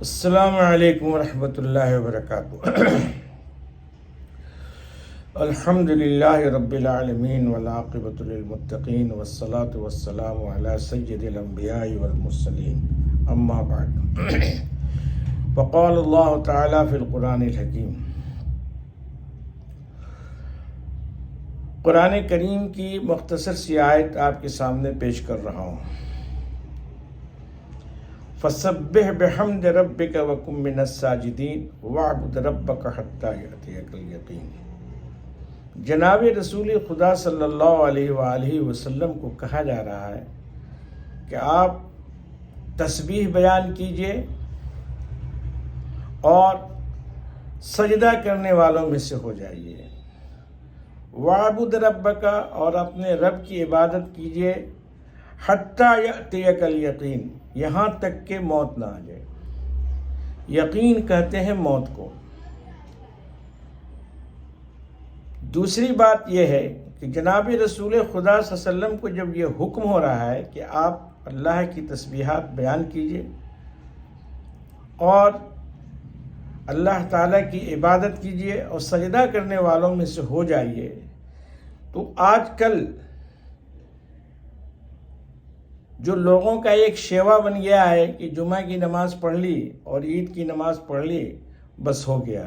السلام علیکم ورحمۃ اللہ وبرکاتہ۔ الحمد للہ رب العالمین والعاقبۃ للمتقین والصلاة والسلام علی سید الانبیاء والمرسلین، اما بعد فقال اللہ تعالی فی القرآن الحکیم۔ قرآن کریم کی مختصر سی آیت آپ کے سامنے پیش کر رہا ہوں۔ فسبح بحمد ربک وکن من الساجدین واعبد ربک حتی یأتیک الیقین۔ جناب رسول خدا صلی اللہ علیہ وآلہ وسلم کو کہا جا رہا ہے کہ آپ تسبیح بیان کیجئے اور سجدہ کرنے والوں میں سے ہو جائیے، واعبد ربک، اور اپنے رب کی عبادت کیجئے، حتی یأتیک الیقین، یہاں تک کہ موت نہ آ جائے۔ یقین کہتے ہیں موت کو۔ دوسری بات یہ ہے کہ جناب رسول خدا صلی اللہ علیہ وسلم کو جب یہ حکم ہو رہا ہے کہ آپ اللہ کی تسبیحات بیان کیجئے اور اللہ تعالیٰ کی عبادت کیجئے اور سجدہ کرنے والوں میں سے ہو جائیے، تو آج کل جو لوگوں کا ایک شیوا بن گیا ہے کہ جمعہ کی نماز پڑھ لی اور عید کی نماز پڑھ لی، بس ہو گیا۔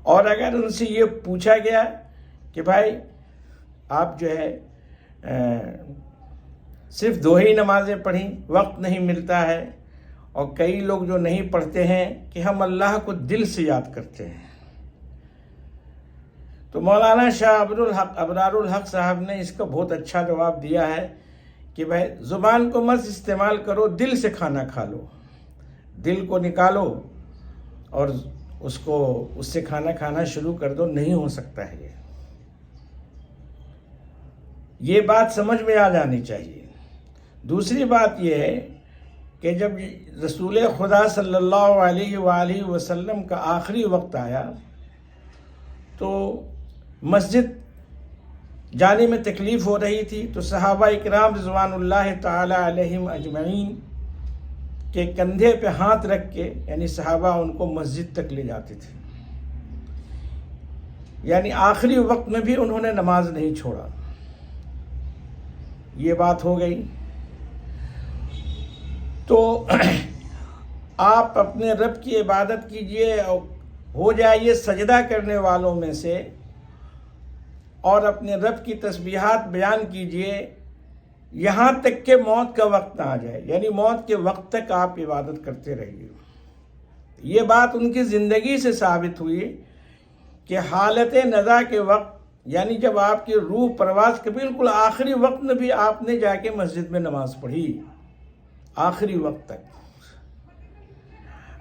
اور اگر ان سے یہ پوچھا گیا کہ بھائی آپ جو ہے صرف 2 ہی نمازیں پڑھیں، وقت نہیں ملتا ہے، اور کئی لوگ جو نہیں پڑھتے ہیں کہ ہم اللہ کو دل سے یاد کرتے ہیں، تو مولانا شاہ ابرار الحق صاحب نے اس کا بہت اچھا جواب دیا ہے کہ بھائی زبان کو مت استعمال کرو، دل سے کھانا کھا لو، دل کو نکالو اور اس سے کھانا کھانا شروع کر دو۔ نہیں ہو سکتا ہے یہ بات سمجھ میں آ جانی چاہیے۔ دوسری بات یہ ہے کہ جب رسول خدا صلی اللہ علیہ وآلہ وسلم کا آخری وقت آیا تو مسجد جانے میں تکلیف ہو رہی تھی، تو صحابہ اکرام رضوان اللہ تعالی علیہم اجمعین کے کندھے پہ ہاتھ رکھ کے، یعنی صحابہ ان کو مسجد تک لے جاتے تھے، یعنی آخری وقت میں بھی انہوں نے نماز نہیں چھوڑا۔ یہ بات ہو گئی۔ تو آپ اپنے رب کی عبادت کیجئے اور ہو جائیے سجدہ کرنے والوں میں سے، اور اپنے رب کی تسبیحات بیان کیجئے یہاں تک کہ موت کا وقت نہ آ جائے، یعنی موت کے وقت تک آپ عبادت کرتے رہیے۔ یہ بات ان کی زندگی سے ثابت ہوئی کہ حالت نزا کے وقت، یعنی جب آپ کی روح پرواز کے بالکل آخری وقت میں بھی آپ نے جا کے مسجد میں نماز پڑھی، آخری وقت تک۔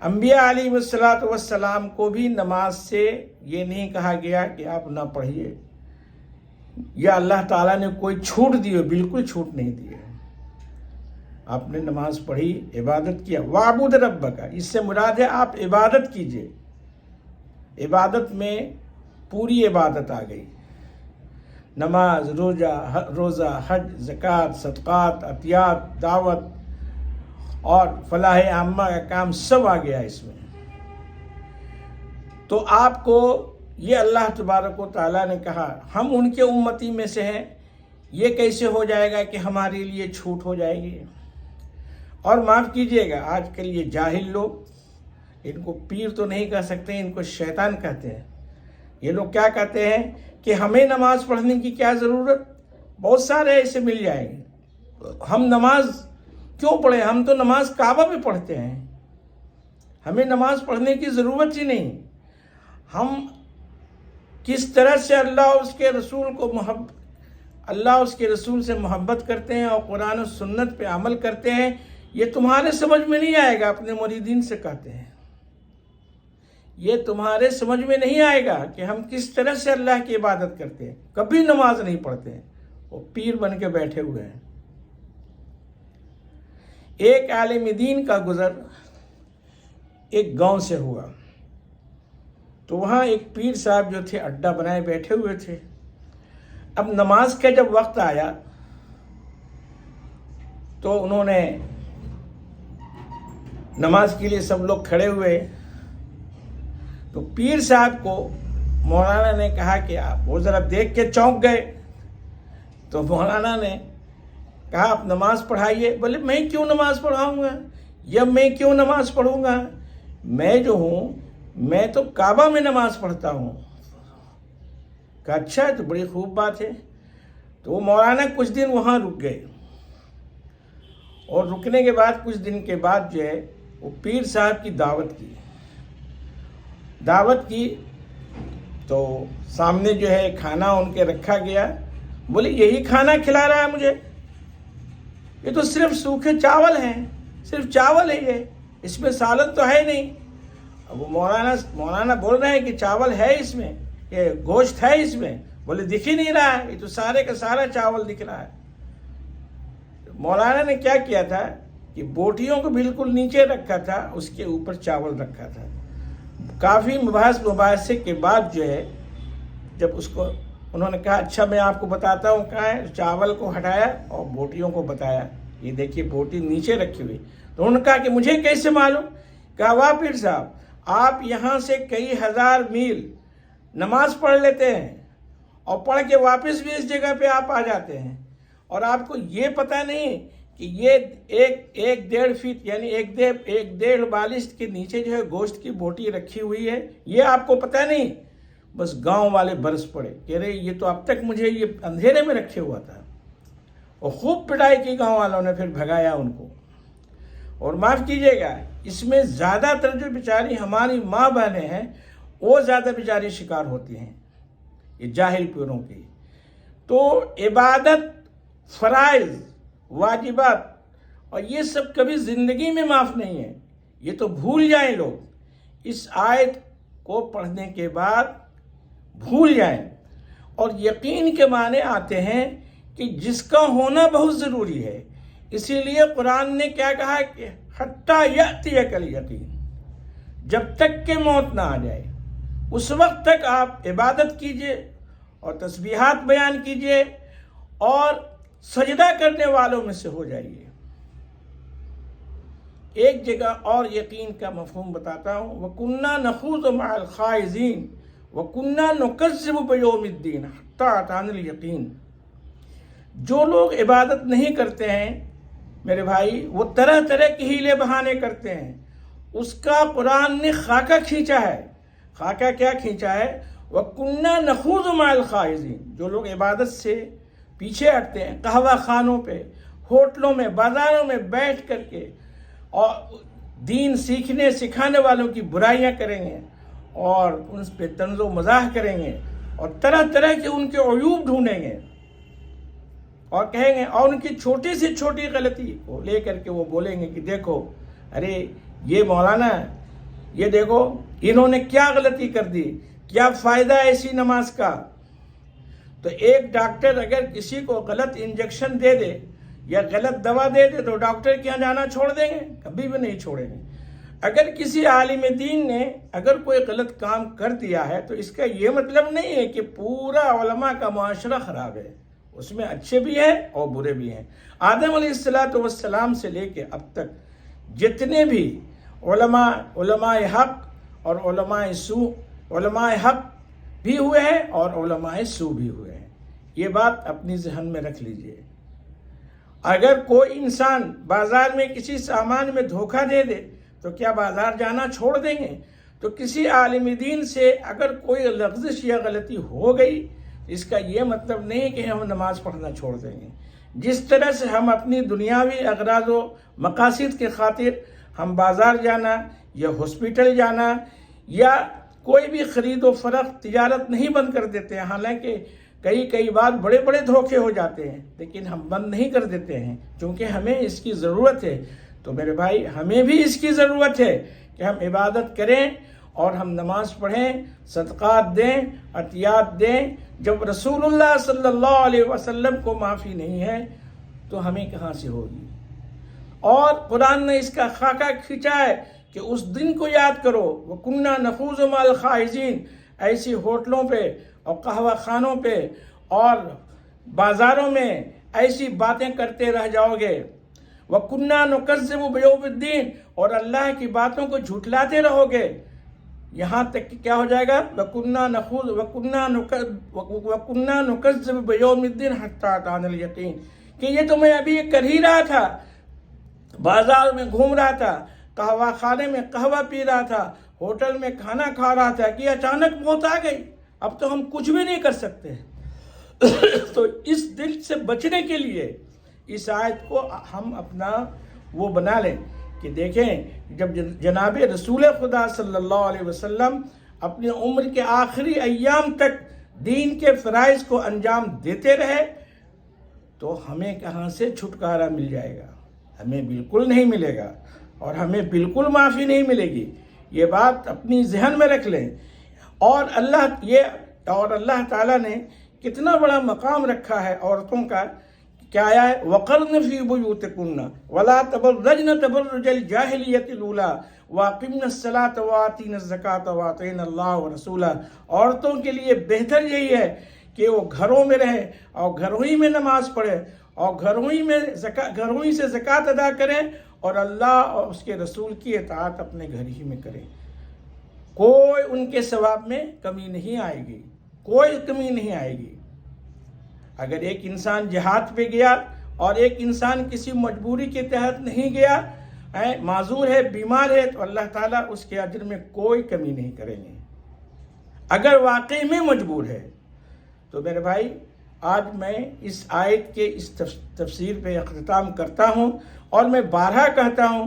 انبیاء علیہ السلام کو بھی نماز سے یہ نہیں کہا گیا کہ آپ نہ پڑھیے، یا اللہ تعالیٰ نے کوئی چھوٹ دی ہو، بالکل چھوٹ نہیں دی ہے۔ آپ نے نماز پڑھی، عبادت کیا۔ وَاعْبُدْ رَبَّكَ، اس سے مراد ہے آپ عبادت کیجئے۔ عبادت میں پوری عبادت آ گئی، نماز، روزہ، حج، زکوٰۃ، صدقات، عطیات، دعوت اور فلاح عامہ کا کام سب آ گیا اس میں۔ تو آپ کو یہ اللہ تبارک و تعالیٰ نے کہا ہم ان کے امتی میں سے ہیں، یہ کیسے ہو جائے گا کہ ہمارے لیے چھوٹ ہو جائے گی؟ اور معاف کیجئے گا، آج کل یہ جاہل لوگ، ان کو پیر تو نہیں کہہ سکتے، ان کو شیطان کہتے ہیں۔ یہ لوگ کیا کہتے ہیں کہ ہمیں نماز پڑھنے کی کیا ضرورت، بہت سارے ایسے مل جائیں گے، ہم نماز کیوں پڑھیں، ہم تو نماز کعبہ میں پڑھتے ہیں، ہمیں نماز پڑھنے کی ضرورت ہی نہیں۔ ہم کس طرح سے اللہ اور اس کے رسول سے محبت کرتے ہیں اور قرآن و سنت پہ عمل کرتے ہیں، یہ تمہارے سمجھ میں نہیں آئے گا۔ اپنے مریدین سے کہتے ہیں یہ تمہارے سمجھ میں نہیں آئے گا کہ ہم کس طرح سے اللہ کی عبادت کرتے ہیں، کبھی نماز نہیں پڑھتے ہیں، وہ پیر بن کے بیٹھے ہوئے ہیں۔ ایک عالم دین کا گزر ایک گاؤں سے ہوا، تو وہاں ایک پیر صاحب جو تھے اڈا بنائے بیٹھے ہوئے تھے۔ اب نماز کا جب وقت آیا تو انہوں نے नमाज के लिए सब लोग खड़े हुए, तो पीर साहब को मौलाना ने कहा कि आप, वो ज़रा देख के चौंक गए। तो मौलाना ने कहा आप नमाज पढ़ाइए। बोले मैं क्यों नमाज पढ़ाऊँगा, या मैं क्यों नमाज पढ़ूँगा, मैं जो हूँ मैं तो काबा में नमाज पढ़ता हूँ। कहा अच्छा है, तो बड़ी खूब बात है। तो वो मौलाना कुछ दिन वहाँ रुक गए, और रुकने के बाद कुछ दिन के बाद जो है वो पीर साहब की दावत की तो सामने जो है खाना उनके रखा गया। बोले यही खाना खिला रहा है मुझे, ये तो सिर्फ सूखे चावल हैं, सिर्फ चावल है ये, इसमें सालन तो है नहीं। अब वो मौलाना बोल रहे हैं कि चावल है इसमें, ये गोश्त है इसमें। बोले दिख ही नहीं रहा है, ये तो सारे का सारा चावल दिख रहा है। मौलाना ने क्या किया था कि बोटियों को बिल्कुल नीचे रखा था, उसके ऊपर चावल रखा था। काफ़ी मुबाहसे के बाद जो है जब उसको उन्होंने कहा अच्छा मैं आपको बताता हूँ कहाँ है, चावल को हटाया और बोटियों को बताया, ये देखिए बोटी नीचे रखी हुई। तो उन्होंने कहा कि मुझे कैसे मालूम। कहा वाह पीर साहब, आप यहाँ से कई हज़ार मील नमाज पढ़ लेते हैं और पढ़ के वापस भी इस जगह पे आप आ जाते हैं, और आपको ये पता नहीं कि ये एक 1.5 फीट यानी एक डेढ़ बालिश के नीचे जो है गोश्त की बोटी रखी हुई है, ये आपको पता नहीं। बस गांव वाले बरस पड़े, कह रहे ये तो अब तक मुझे ये अंधेरे में रखे हुआ था। और खूब पिटाई की गांव वालों ने, फिर भगाया उनको। और माफ़ कीजिएगा, इसमें ज़्यादातर जो बेचारी हमारी माँ बहनें हैं वो ज़्यादा बेचारी शिकार होती हैं ये जाहिल पीरों की। तो इबादत, फ़राइज़, वाजिबात और ये सब कभी ज़िंदगी में माफ़ नहीं है, ये तो भूल जाएं लोग। इस आयत को पढ़ने के बाद भूल जाएं, और यकीन के माने आते हैं कि जिसका होना बहुत ज़रूरी है। इसीलिए कुरान ने क्या कहा कि हत्ता यअतियकल यकीन, जब तक के मौत ना आ जाए उस वक्त तक आप इबादत कीजिए और तस्बीहात बयान कीजिए और सजदा करने वालों में से हो जाइए। एक जगह और यकीन का मफ़हूम बताता हूँ, वकुन्ना नखूज़ु मअल खाइज़ीन वकुन्ना नुकज़्ज़िबु बियौमिद्दीन हत्ता अतानल यकीन। जो लोग इबादत नहीं करते हैं मेरे भाई, वो तरह तरह के हीले बहाने करते हैं। उसका कुरान ने खाका खींचा है। खाका क्या खींचा है? वकुन्ना नखूज़ु मअल खाइज़ीन। जो लोग इबादत से पीछे हटते हैं, कहवा खानों पे, होटलों में, बाज़ारों में बैठ करके और दीन सीखने सिखाने वालों की बुराइयां करेंगे और उन पे तंज़ो मज़ाह करेंगे और तरह तरह के उनके अयूब ढूंढेंगे और कहेंगे, और उनकी छोटी से छोटी गलती को लेकर के वो बोलेंगे कि देखो, अरे ये मौलाना, ये देखो इन्होंने क्या गलती कर दी, क्या फ़ायदा है ऐसी नमाज का। तो एक डॉक्टर अगर किसी को गलत इंजेक्शन दे दे या गलत दवा दे दे तो डॉक्टर के यहाँ जाना छोड़ देंगे? कभी भी नहीं छोड़ेंगे। अगर किसी आलिम दीन ने अगर कोई गलत काम कर दिया है तो इसका ये मतलब नहीं है कि पूरा उलमा का मुआशरा ख़राब है, उसमें अच्छे भी हैं और बुरे भी हैं। आदम अलैहिस्सलाम से लेके अब तक जितने भी उलमाए हक और उलमाए हक भी हुए हैं और उलमाए सू भी हुए हैं, ये बात अपनी जहन में रख लीजिए। अगर कोई इंसान बाज़ार में किसी सामान में धोखा दे दे तो क्या बाज़ार जाना छोड़ देंगे? तो किसी आलिम दीन से अगर कोई लफ्ज़िश या गलती हो गई, इसका ये मतलब नहीं कि हम नमाज पढ़ना छोड़ देंगे। जिस तरह से हम अपनी दुनियावी अगराज़ व मकासिद के खातिर हम बाज़ार जाना या हॉस्पिटल जाना या कोई भी ख़रीद व फ़रोख्त तिजारत नहीं बंद कर देते हैं, हालांकि कई बार बड़े बड़े धोखे हो जाते हैं, लेकिन हम बंद नहीं कर देते हैं क्योंकि हमें इसकी ज़रूरत है। तो मेरे भाई, हमें भी इसकी ज़रूरत है कि हम इबादत करें और हम नमाज पढ़ें, सदक़ात दें, अतियात दें। जब रसूलुल्लाह सल्लल्लाहु अलैहि वसल्लम को माफ़ी नहीं है तो हमें कहाँ से होगी? और कुरान ने इसका खाका खींचा है कि उस दिन को याद करो, वकुन्ना नखूज़ु मअल खाइज़ीन। ऐसी होटलों पे और कहवा खानों पे और बाज़ारों में ऐसी बातें करते रह जाओगे। वकुन्ना नुकज़्ज़िबु बियौमिद्दीन, और अल्लाह की बातों को झुठलाते रहोगे, यहाँ तक कि क्या हो जाएगा, वकुन्ना नुकज़्ज़िबु बियौमिद्दीन हत्ता अतानल यकीन, कि ये तो मैं अभी कर ही रहा था, बाजार में घूम रहा था, कहवा खाने में कहवा पी रहा था, होटल में खाना खा रहा था, कि अचानक मौत आ गई, अब तो हम कुछ भी नहीं कर सकते। तो इस दिल से बचने के लिए इस आयत को हम अपना वो बना लें कि देखें, जब जनाब रसूल खुदा सल्लल्लाहु अलैहि वसल्लम अपनी उम्र के आखिरी अय्याम तक दीन के फ़राइज़ को अंजाम देते रहे, तो हमें कहाँ से छुटकारा मिल जाएगा? हमें बिल्कुल नहीं मिलेगा, और हमें बिल्कुल माफ़ी नहीं मिलेगी। ये बात अपनी ज़हन में रख लें। और अल्लाह ताला ने कितना बड़ा मकाम रखा है औरतों का, क्या आया है, वक़र्न फ़ी बुयूतिकुन्ना वला तबर्रजन तबर्रुजल जाहिलियतिल ऊला वाक़िम्नस्सलात वातीनज़्ज़कात वातीनल्लाह व रसूला। औरतों के लिए बेहतर यही है कि वो घरों में रहे और घरों ही में नमाज पढ़े और घरों ही से ज़कात अदा करें और अल्लाह और उसके रसूल की इताअत अपने घर ही में करें। कोई उनके सवाब में कमी नहीं आएगी, कोई कमी नहीं आएगी। अगर एक इंसान जिहाद पे गया और एक इंसान किसी मजबूरी के तहत नहीं गया, माजूर है, बीमार है, तो अल्लाह ताला उसके अजर में कोई कमी नहीं करेंगे। अगर वाकई में मजबूर है तो मेरे भाई, आज मैं इस आयत के इस तफसीर पे अख्तिताम करता हूँ। और मैं बारहा कहता हूँ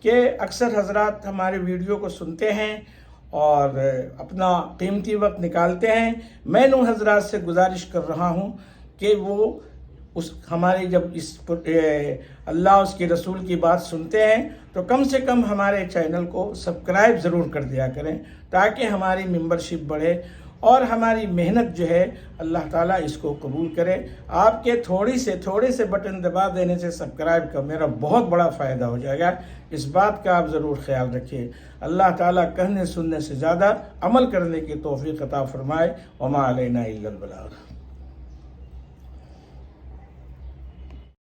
कि अक्सर हजरात हमारे वीडियो को सुनते हैं और अपना कीमती वक्त निकालते हैं। मैं उन हजरात से गुजारिश कर रहा हूँ कि वो हमारे जब इस अल्लाह उसके रसूल की बात सुनते हैं तो कम से कम हमारे चैनल को सब्सक्राइब ज़रूर कर दिया करें, ताकि हमारी मेंबरशिप बढ़े और हमारी मेहनत जो है अल्लाह ताला इसको कबूल करे। आपके थोड़े से बटन दबा देने से सब्सक्राइब का मेरा बहुत बड़ा फ़ायदा हो जाएगा। इस बात का आप ज़रूर ख्याल रखिए। अल्लाह ताला कहने सुनने से ज़्यादा अमल करने की तौफीक अता फरमाए। वमा अलैना इल्लल बलाग।